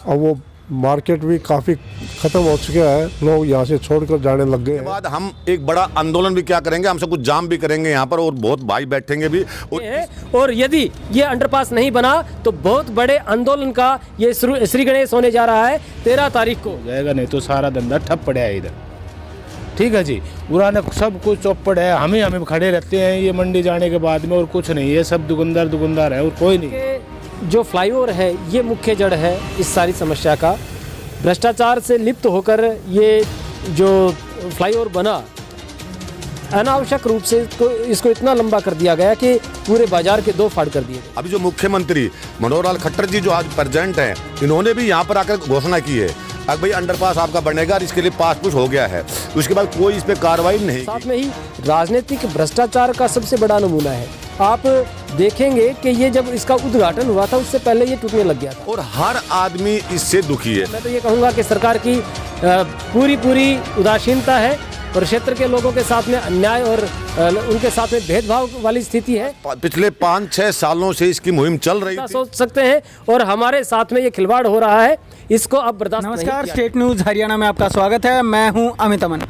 और वो मार्केट भी काफ़ी ख़त्म हो चुका है, लोग यहाँ से छोड़कर जाने लग गए हैं। बाद हम एक बड़ा आंदोलन भी क्या करेंगे, हमसे कुछ जाम भी करेंगे यहाँ पर और बहुत भाई बैठेंगे भी। और यदि ये अंडरपास नहीं बना तो बहुत बड़े आंदोलन का ये श्री गणेश होने जा रहा है 13 तारीख को। जाएगा नहीं तो सारा धंधा ठप पड़ा है इधर। ठीक है जी, पुराना सब कुछ चौपड़ है, हमें खड़े रहते हैं ये मंडी जाने के बाद में, और कुछ नहीं, ये सब दुकानदार है और कोई नहीं। जो फ्लाईओवर है ये मुख्य जड़ है इस सारी समस्या का। भ्रष्टाचार से लिप्त होकर ये जो फ्लाईओवर बना, अनावश्यक रूप से इसको इतना लंबा कर दिया गया कि पूरे बाजार के 2 फाड़ कर दिए गए। अभी जो मुख्यमंत्री मनोहर लाल खट्टर जी जो आज प्रेजेंट हैं, इन्होंने भी यहाँ पर आकर घोषणा की है अब भाई अंडरपास आपका बनेगा और इसके लिए पास पुश हो गया है, उसके बाद कोई इस पे कार्रवाई नहीं। साथ में ही राजनीतिक भ्रष्टाचार का सबसे बड़ा नमूना है। आप देखेंगे कि ये जब इसका उद्घाटन हुआ था उससे पहले ये टूटने लग गया था और हर आदमी इससे दुखी है। मैं तो ये कहूँगा कि सरकार की पूरी उदासीनता है और क्षेत्र के लोगों के साथ में अन्याय और उनके साथ में भेदभाव वाली स्थिति है। पिछले 5-6 सालों से इसकी मुहिम चल रही थी। सोच सकते हैं और हमारे साथ में ये खिलवाड़ हो रहा है, इसको अब बर्दाश्त नहीं किया। नमस्कार, स्टेट न्यूज़ हरियाणा में आपका स्वागत है। मैं हूं अमित अमन।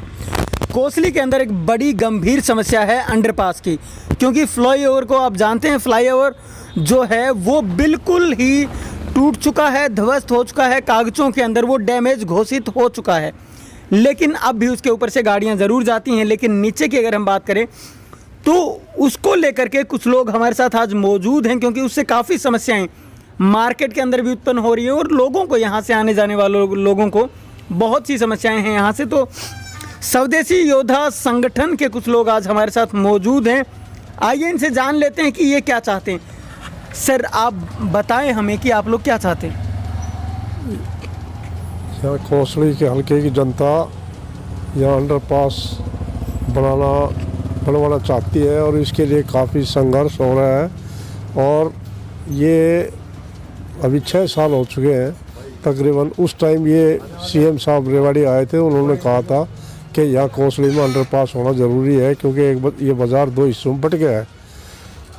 कोसली के अंदर एक बड़ी गंभीर समस्या है अंडरपास की, क्योंकि फ्लाईओवर को आप जानते हैं, फ्लाईओवर जो है वो बिल्कुल ही टूट चुका है, ध्वस्त हो चुका है, कागजों के अंदर वो डैमेज घोषित हो चुका है। लेकिन अब भी उसके ऊपर से गाड़ियां ज़रूर जाती हैं, लेकिन नीचे की अगर हम बात करें तो उसको लेकर के कुछ लोग हमारे साथ आज मौजूद हैं, क्योंकि उससे काफ़ी समस्याएं मार्केट के अंदर भी उत्पन्न हो रही है और लोगों को, यहाँ से आने जाने वाले लोगों को बहुत सी समस्याएं हैं यहाँ से। तो स्वदेशी योद्धा संगठन के कुछ लोग आज हमारे साथ मौजूद हैं, आइए इनसे जान लेते हैं कि ये क्या चाहते हैं। सर, आप बताएं हमें कि आप लोग क्या चाहते हैं। यहाँ कोसली के हल्के की जनता यहाँ अंडरपास बनवाना चाहती है और इसके लिए काफ़ी संघर्ष हो रहा है। और ये अभी 6 साल हो चुके हैं तकरीबन। उस टाइम ये सीएम साहब रेवाड़ी आए थे, उन्होंने कहा था कि यहाँ कोसली में अंडरपास होना ज़रूरी है, क्योंकि ये बाज़ार 2 हिस्सों में बट गया है।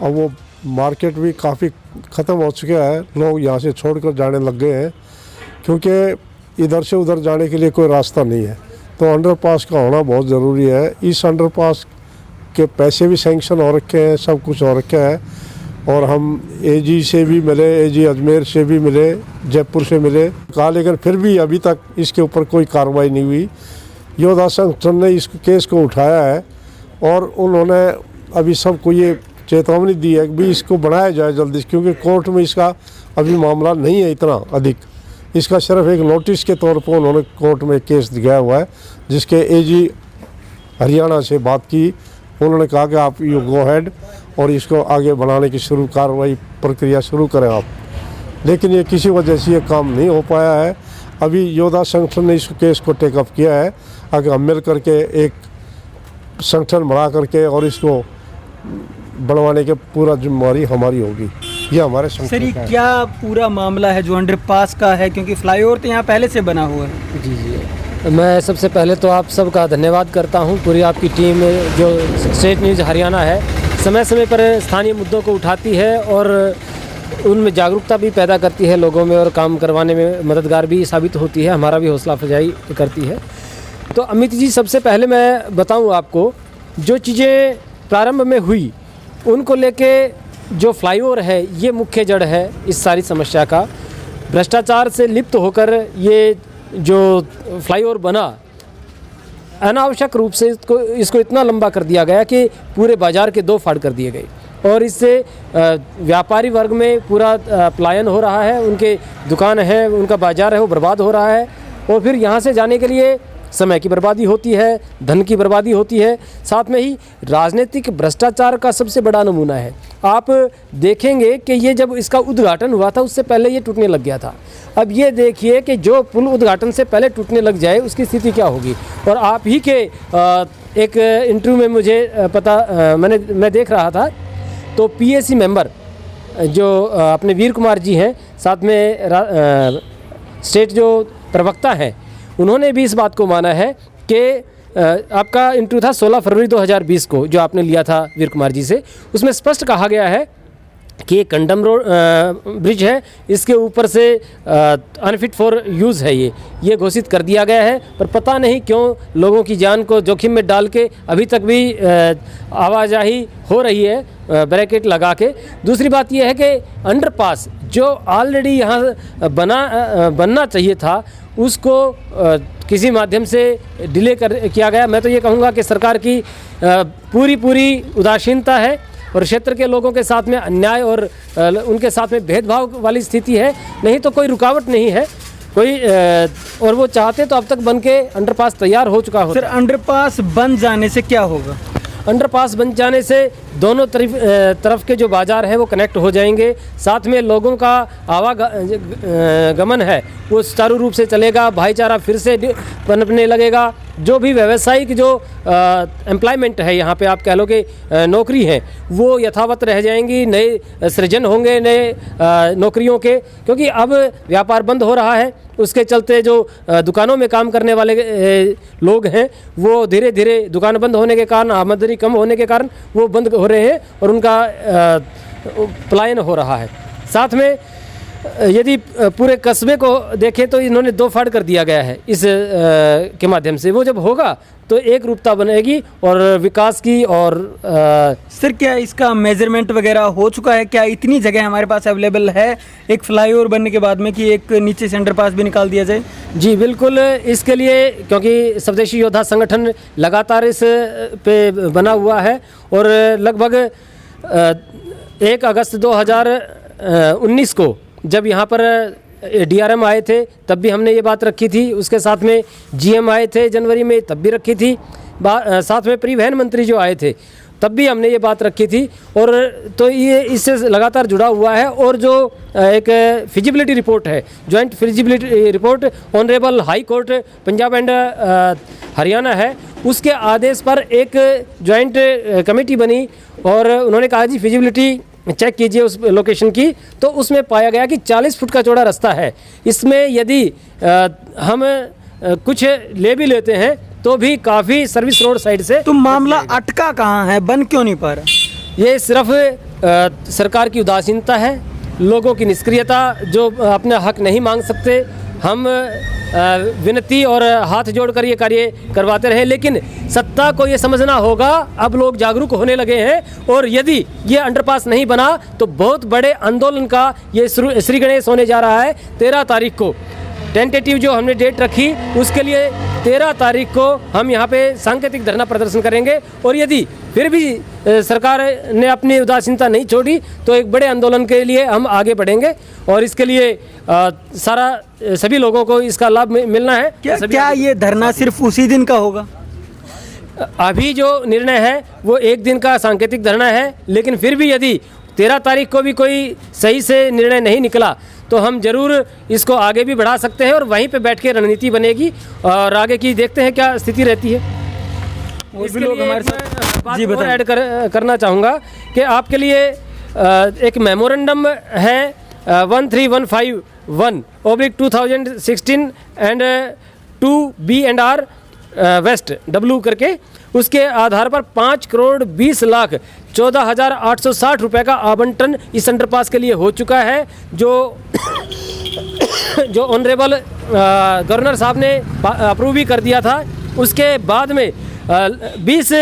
अब वो मार्केट भी काफ़ी ख़त्म हो चुका है, लोग यहाँ से छोड़कर जाने लग गए हैं, क्योंकि इधर से उधर जाने के लिए कोई रास्ता नहीं है। तो अंडरपास का होना बहुत ज़रूरी है। इस अंडरपास के पैसे भी सैंक्शन हो रखे हैं, सब कुछ हो रखा है। और हम एजी से भी मिले, एजी अजमेर से भी मिले, जयपुर से मिले कहा, लेकिन फिर भी अभी तक इसके ऊपर कोई कार्रवाई नहीं हुई। योद्धा संगठन ने इस केस को उठाया है और उन्होंने अभी सबको ये चेतावनी दी है कि भी इसको बढ़ाया जाए जल्दी, क्योंकि कोर्ट में इसका अभी मामला नहीं है इतना अधिक। इसका सिर्फ एक नोटिस के तौर पर उन्होंने कोर्ट में केस दिया हुआ है, जिसके एजी हरियाणा से बात की। उन्होंने कहा कि आप यू गो हेड और इसको आगे बढ़ाने की कार्रवाई प्रक्रिया शुरू करें आप। लेकिन ये किसी वजह से ये काम नहीं हो पाया है। अभी योद्धा संगठन ने इस केस को टेकअप किया है, आगे हम मिल करके एक संगठन बढ़ा करके और इसको बढ़वाने के पूरा जिम्मेवारी हमारी होगी। ये हमारे सर, ये क्या पूरा मामला है जो अंडरपास का है, क्योंकि फ्लाईओवर तो यहाँ पहले से बना हुआ है। जी, मैं सबसे पहले तो आप सबका धन्यवाद करता हूँ। पूरी आपकी टीम जो स्टेट न्यूज़ हरियाणा है समय समय पर स्थानीय मुद्दों को उठाती है और उनमें जागरूकता भी पैदा करती है लोगों में, और काम करवाने में मददगार भी साबित होती है, हमारा भी हौसला अफजाई करती है। तो अमित जी, सबसे पहले मैं बताऊं आपको, जो चीज़ें प्रारंभ में हुई उनको लेके जो फ्लाईओवर है ये मुख्य जड़ है इस सारी समस्या का। भ्रष्टाचार से लिप्त होकर ये जो फ्लाईओवर बना, अनावश्यक रूप से इसको इतना लंबा कर दिया गया कि पूरे बाजार के 2 फाड़ कर दिए गए, और इससे व्यापारी वर्ग में पूरा पलायन हो रहा है। उनके दुकान है, उनका बाजार है, वो बर्बाद हो रहा है, और फिर यहाँ से जाने के लिए समय की बर्बादी होती है, धन की बर्बादी होती है। साथ में ही राजनीतिक भ्रष्टाचार का सबसे बड़ा नमूना है। आप देखेंगे कि ये जब इसका उद्घाटन हुआ था उससे पहले ये टूटने लग गया था। अब ये देखिए कि जो पुल उद्घाटन से पहले टूटने लग जाए उसकी स्थिति क्या होगी। और आप ही के एक इंटरव्यू में मुझे मैं देख रहा था, तो पीएसी मेंबर जो अपने वीर कुमार जी हैं, साथ में स्टेट जो प्रवक्ता हैं, उन्होंने भी इस बात को माना है कि आपका इंटरव्यू था 16 फरवरी 2020 को जो आपने लिया था वीर कुमार जी से, उसमें स्पष्ट कहा गया है कि कंडम रोड ब्रिज है, इसके ऊपर से अनफिट फॉर यूज़ है, ये घोषित कर दिया गया है। पर पता नहीं क्यों लोगों की जान को जोखिम में डाल के अभी तक भी आवाजाही हो रही है बैरिकेड लगा के। दूसरी बात यह है कि अंडरपास जो ऑलरेडी यहाँ बनना चाहिए था उसको किसी माध्यम से डिले किया गया। मैं तो ये कहूँगा कि सरकार की पूरी उदासीनता है और क्षेत्र के लोगों के साथ में अन्याय और उनके साथ में भेदभाव वाली स्थिति है। नहीं तो कोई रुकावट नहीं है कोई, और वो चाहते तो अब तक बन के अंडरपास तैयार हो चुका होता। सर अंडरपास बन जाने से क्या होगा? अंडरपास बन जाने से दोनों तरफ के जो बाज़ार हैं वो कनेक्ट हो जाएंगे, साथ में लोगों का आवागमन है वो सुचारू रूप से चलेगा, भाईचारा फिर से पनपने लगेगा। जो भी व्यावसायिक जो एम्प्लॉयमेंट है यहाँ पे आप कह लो कि नौकरी है वो यथावत रह जाएंगी, नए सृजन होंगे नए नौकरियों के, क्योंकि अब व्यापार बंद हो रहा है। उसके चलते जो दुकानों में काम करने वाले लोग हैं वो धीरे धीरे दुकान बंद होने के कारण, आमदनी कम होने के कारण वो बंद हो रहे हैं और उनका पलायन हो रहा है। साथ में यदि पूरे कस्बे को देखें तो इन्होंने दो फाड़ कर दिया गया है इस के माध्यम से। वो जब होगा तो एक रूपता बनेगी और विकास की। और सर क्या इसका मेजरमेंट वगैरह हो चुका है? क्या इतनी जगह हमारे पास अवेलेबल है एक फ्लाईओवर बनने के बाद में कि एक नीचे से अंडरपास भी निकाल दिया जाए? जी बिल्कुल, इसके लिए क्योंकि स्वदेशी योद्धा संगठन लगातार इस पे बना हुआ है और लगभग 1 अगस्त 2019 को जब यहाँ पर DRM आए थे तब भी हमने ये बात रखी थी। उसके साथ में GM आए थे जनवरी में तब भी रखी थी। साथ में परिवहन मंत्री जो आए थे तब भी हमने ये बात रखी थी। और तो ये इससे लगातार जुड़ा हुआ है। और जो एक फिजिबिलिटी रिपोर्ट है, joint feasibility report honourable high court Punjab and Haryana है, उसके आदेश पर एक जॉइंट कमेटी बनी और उन्होंने कहा जी फिजिबिलिटी चेक कीजिए उस लोकेशन की। तो उसमें पाया गया कि 40 फुट का चौड़ा रास्ता है। इसमें यदि हम कुछ ले भी लेते हैं तो भी काफ़ी सर्विस रोड साइड से। तो मामला अटका कहाँ है, बन क्यों नहीं पा रहा? ये सिर्फ सरकार की उदासीनता है, लोगों की निष्क्रियता जो अपना हक नहीं मांग सकते। हम विनती और हाथ जोड़कर ये कार्य करवाते रहे, लेकिन सत्ता को ये समझना होगा अब लोग जागरूक होने लगे हैं। और यदि ये अंडरपास नहीं बना तो बहुत बड़े आंदोलन का ये श्री गणेश होने जा रहा है 13 तारीख को। टेंटेटिव जो हमने डेट रखी उसके लिए 13 तारीख को हम यहाँ पे सांकेतिक धरना प्रदर्शन करेंगे। और यदि फिर भी सरकार ने अपनी उदासीनता नहीं छोड़ी तो एक बड़े आंदोलन के लिए हम आगे बढ़ेंगे और इसके लिए सभी लोगों को इसका लाभ मिलना है। क्या ये धरना सिर्फ उसी दिन का होगा? अभी जो निर्णय है वो एक दिन का सांकेतिक धरना है, लेकिन फिर भी यदि 13 तारीख को भी कोई सही से निर्णय नहीं निकला तो हम जरूर इसको आगे भी बढ़ा सकते हैं और वहीं पे बैठ के रणनीति बनेगी और आगे की देखते हैं क्या स्थिति रहती है। और भी लोग हमारे साथ बात और ऐड करना चाहूँगा कि आपके लिए एक मेमोरेंडम है 13151/2016 एंड 2B&R वेस्ट W करके, उसके आधार पर 5,20,14,860 रुपये का आवंटन इस अंडरपास के लिए हो चुका है, जो ऑनरेबल गवर्नर साहब ने अप्रूव भी कर दिया था। उसके बाद में 20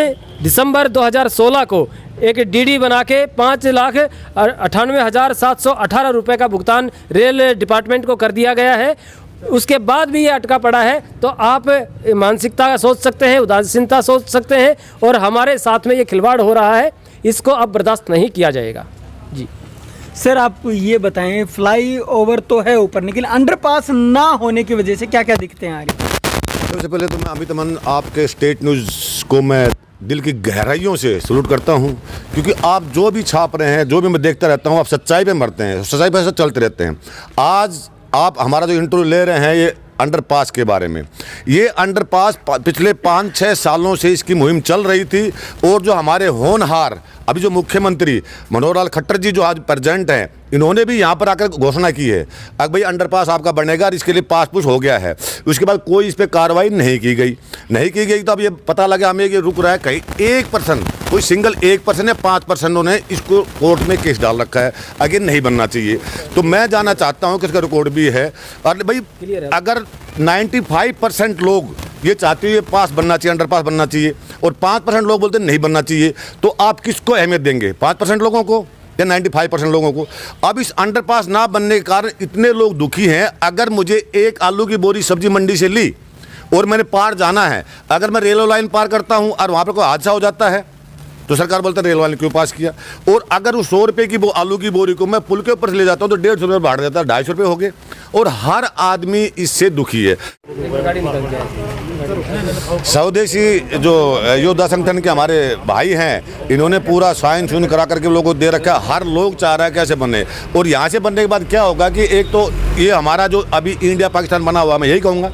दिसंबर 2016 को एक DD बना के 5,98,718 रुपये का भुगतान रेल डिपार्टमेंट को कर दिया गया है। उसके बाद भी ये अटका पड़ा है तो आप मानसिकता सोच सकते हैं, उदासीनता सोच सकते हैं और हमारे साथ में ये खिलवाड़ हो रहा है, इसको अब बर्दाश्त नहीं किया जाएगा। जी सर आप ये बताएं, फ्लाई ओवर तो है ऊपर लेकिन अंडरपास ना होने की वजह से क्या क्या दिक्कतें आ रही? सबसे पहले तो मैं अमित अमन आपके स्टेट न्यूज़ को मैं दिल की गहराइयों से सलूट करता हूं, क्योंकि आप जो भी छाप रहे हैं, जो भी मैं देखता रहता हूं, आप सच्चाई पे मरते हैं, सच्चाई पे चलते रहते हैं। आज आप हमारा जो इंटरव्यू ले रहे हैं ये अंडरपास के बारे में, ये अंडरपास पिछले 5-6 सालों से इसकी मुहिम चल रही थी और जो हमारे होनहार अभी जो मुख्यमंत्री मनोहर लाल खट्टर जी जो आज प्रेजेंट हैं, इन्होंने भी यहाँ पर आकर घोषणा की है अब भाई अंडरपास आपका बनेगा और इसके लिए पास पुश हो गया है। उसके बाद कोई इस पर कार्रवाई नहीं की गई तो अब ये पता लगा हमें कि रुक रहा है कहीं 1% कोई सिंगल 1% या 5% ने इसको कोर्ट में केस डाल रखा है। आगे नहीं बनना चाहिए। तो मैं जानना चाहता हूँ कि इसका रिकॉर्ड भी है और भाई अगर 95% लोग ये चाहते हैं पास बनना चाहिए, अंडरपास बनना चाहिए और 5% लोग बोलते नहीं बनना चाहिए, तो आप किसको अहमियत देंगे? 5% लोगों को या 95% लोगों को? अब इस अंडरपास ना बनने के कारण इतने लोग दुखी हैं। अगर मुझे एक आलू की बोरी सब्जी मंडी से ली और मैंने पार जाना है, अगर मैं रेलवे लाइन पार करता हूं और वहां पर कोई हादसा हो जाता है तो सरकार बोलता है रेलवे लाइन क्यों पास किया। और अगर उस 100 रुपये की वो आलू की बोरी को मैं पुल के ऊपर से ले जाता हूं तो 150 रुपये बढ़ जाता है, 250 रुपये हो गए और हर आदमी इससे दुखी है। स्वदेशी जो योद्धा संगठन के हमारे भाई हैं, इन्होंने पूरा साइन शून करा करके लोगों को दे रखा है। हर लोग चाह रहा है कैसे बने और यहाँ से बनने के बाद क्या होगा कि एक तो ये हमारा जो अभी इंडिया पाकिस्तान बना हुआ, मैं यही कहूँगा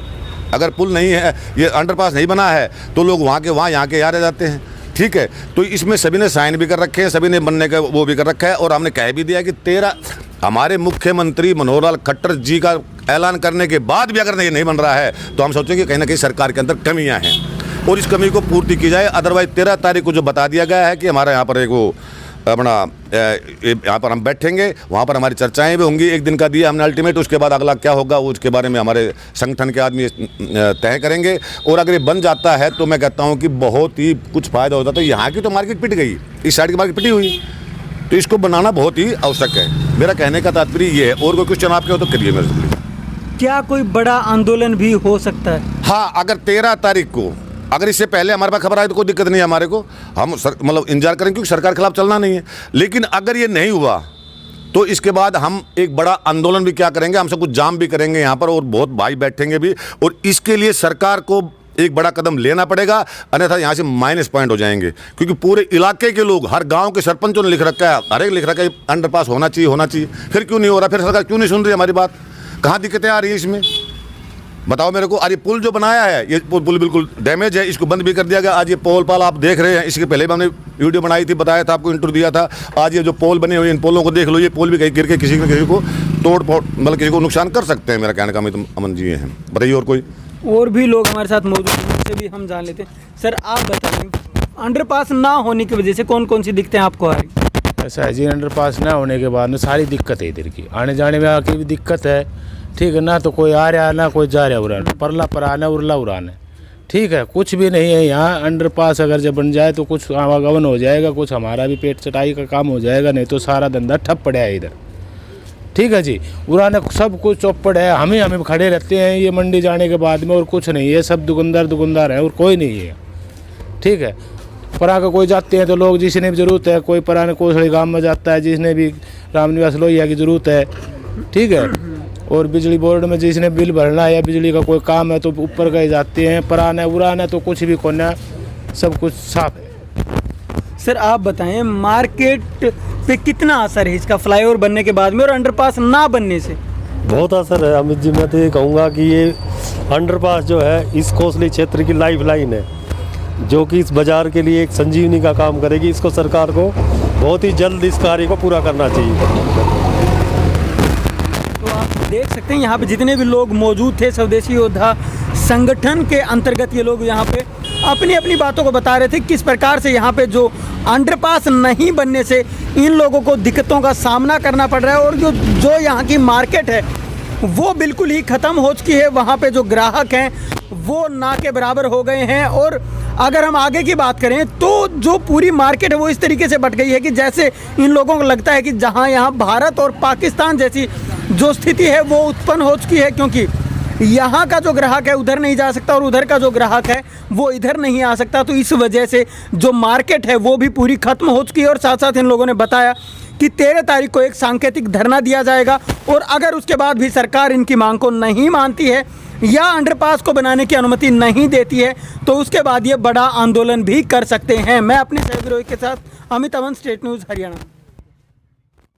अगर पुल नहीं है, ये अंडरपास नहीं बना है तो लोग वहाँ के वहाँ यहाँ के यहाँ रह जाते हैं। ठीक है, तो इसमें सभी ने साइन भी कर रखे हैं, सभी ने बनने का वो भी कर रखा है और हमने कह भी दिया कि 13 हमारे मुख्यमंत्री मनोहर लाल खट्टर जी का ऐलान करने के बाद भी अगर ये नहीं बन रहा है तो हम सोचेंगे कि कहीं ना कहीं सरकार के अंदर कमियां हैं और इस कमी को पूर्ति की जाए। अदरवाइज 13 तारीख को जो बता दिया गया है कि हमारे यहाँ पर एक वो अपना यहाँ पर हम बैठेंगे, वहाँ पर हमारी चर्चाएं भी होंगी। एक दिन का दिया हमने अल्टीमेट, उसके बाद अगला क्या होगा उसके बारे में हमारे संगठन के आदमी तय करेंगे। और अगर ये बन जाता है तो मैं कहता हूँ कि बहुत ही कुछ फ़ायदा होता। तो यहाँ की तो मार्केट पिट गई, इस साइड की मार्केट पिटी हुई, तो इसको बनाना बहुत ही आवश्यक है। मेरा कहने का तात्पर्य ये है। और कोई क्वेश्चन आपके हो तो करिए मेरे से। क्या कोई बड़ा आंदोलन भी हो सकता है? हाँ, अगर 13 तारीख को अगर इससे पहले हमारे पास खबर आई तो कोई दिक्कत नहीं है हमारे को, हम मतलब इंतजार करेंगे क्योंकि सरकार के खिलाफ चलना नहीं है। लेकिन अगर ये नहीं हुआ तो इसके बाद हम एक बड़ा आंदोलन भी क्या करेंगे, हम सब कुछ जाम भी करेंगे यहाँ पर और बहुत भाई बैठेंगे भी। और इसके लिए सरकार को एक बड़ा कदम लेना पड़ेगा, अन्यथा यहाँ से माइनस पॉइंट हो जाएंगे। क्योंकि पूरे इलाके के लोग, हर गांव के सरपंचों ने लिख रखा है, हर एक लिख रखा है अंडरपास होना चाहिए। फिर क्यों नहीं हो रहा? फिर सरकार क्यों नहीं सुन रही हमारी बात? कहाँ दिक्कतें आ रही है इसमें बताओ मेरे को। अरे पुल जो बनाया है ये पुल बिल्कुल डैमेज है, इसको बंद भी कर दिया गया। आज ये पोल पाल आप देख रहे हैं, इसके पहले भी हमने वीडियो बनाई थी, बताया था आपको, इंटरव्यू दिया था। आज ये जो पोल बने हुए इन पोलों को देख लो, ये पोल भी कहीं गिर के किसी न किसी को तोड़ फोड़ मतलब किसी को नुकसान कर सकते हैं। मेरा कहने का तो अमन जी हैं। बताइए और कोई और भी लोग हमारे साथ मौजूद हैं, उनसे भी हम जान लेते हैं। सर आप बताएं, अंडरपास ना होने की वजह से कौन कौन सी दिक्कतें आपको आ रही? ऐसा है जी, अंडरपास ना होने के बाद में सारी दिक्कत है, इधर की आने जाने में आके भी दिक्कत है। ठीक है ना, तो कोई आ रहा ना कोई जा रहा उड़ान, परला पर आना उरला उड़ान है। ठीक है, कुछ भी नहीं है यहाँ। अंडरपास अगर जब बन जाए तो कुछ आवागमन हो जाएगा, कुछ हमारा भी पेट चटाई का काम हो जाएगा, नहीं तो सारा धंधा ठप पड़ा है इधर। ठीक है जी, उड़ाने सब कुछ चौपड़ है, हमें खड़े रहते हैं ये मंडी जाने के बाद में और कुछ नहीं है, सब दुकानदार है और कोई नहीं है। ठीक है, परा का कोई जाते हैं तो लोग जिसने भी ज़रूरत है, कोई पराने कोसड़ी गांव में जाता है जिसने भी रामनिवास लोहिया की ज़रूरत है। ठीक है, और बिजली बोर्ड में जिसने बिल भरना है या बिजली का कोई काम है तो ऊपर गए जाते हैं, पराना उड़ाना तो कुछ भी कोना, सब कुछ साफ है। सर आप बताएं, मार्केट पे कितना असर है इसका फ्लाईओवर बनने के बाद में और अंडरपास ना बनने से? बहुत असर है अमित जी। मैं तो ये कहूँगा कि ये अंडरपास जो है इस कोसली क्षेत्र की लाइफ लाइन है, जो कि इस बाज़ार के लिए एक संजीवनी का काम करेगी। इसको सरकार को बहुत ही जल्द इस कार्य को पूरा करना चाहिए। तो आप देख सकते हैं यहाँ पे जितने भी लोग मौजूद थे, स्वदेशी योद्धा संगठन के अंतर्गत ये लोग यहाँ पे अपनी अपनी बातों को बता रहे थे किस प्रकार से यहाँ पे जो अंडरपास नहीं बनने से इन लोगों को दिक्कतों का सामना करना पड़ रहा है और जो यहाँ की मार्केट है वो बिल्कुल ही ख़त्म हो चुकी है। वहाँ पे जो ग्राहक हैं वो ना के बराबर हो गए हैं। और अगर हम आगे की बात करें तो जो पूरी मार्केट है वो इस तरीके से बट गई है कि जैसे इन लोगों को लगता है कि जहाँ यहाँ भारत और पाकिस्तान जैसी जो स्थिति है वो उत्पन्न हो चुकी है, क्योंकि यहाँ का जो ग्राहक है उधर नहीं जा सकता और उधर का जो ग्राहक है वो इधर नहीं आ सकता। तो इस वजह से जो मार्केट है वो भी पूरी ख़त्म हो चुकी है। और साथ साथ इन लोगों ने बताया कि 13 तारीख को एक सांकेतिक धरना दिया जाएगा और अगर उसके बाद भी सरकार इनकी मांग को नहीं मानती है या अंडरपास को बनाने की अनुमति नहीं देती है तो उसके बाद ये बड़ा आंदोलन भी कर सकते हैं। मैं अपने सहयोगी के साथ अमित अमन, स्टेट न्यूज़ हरियाणा।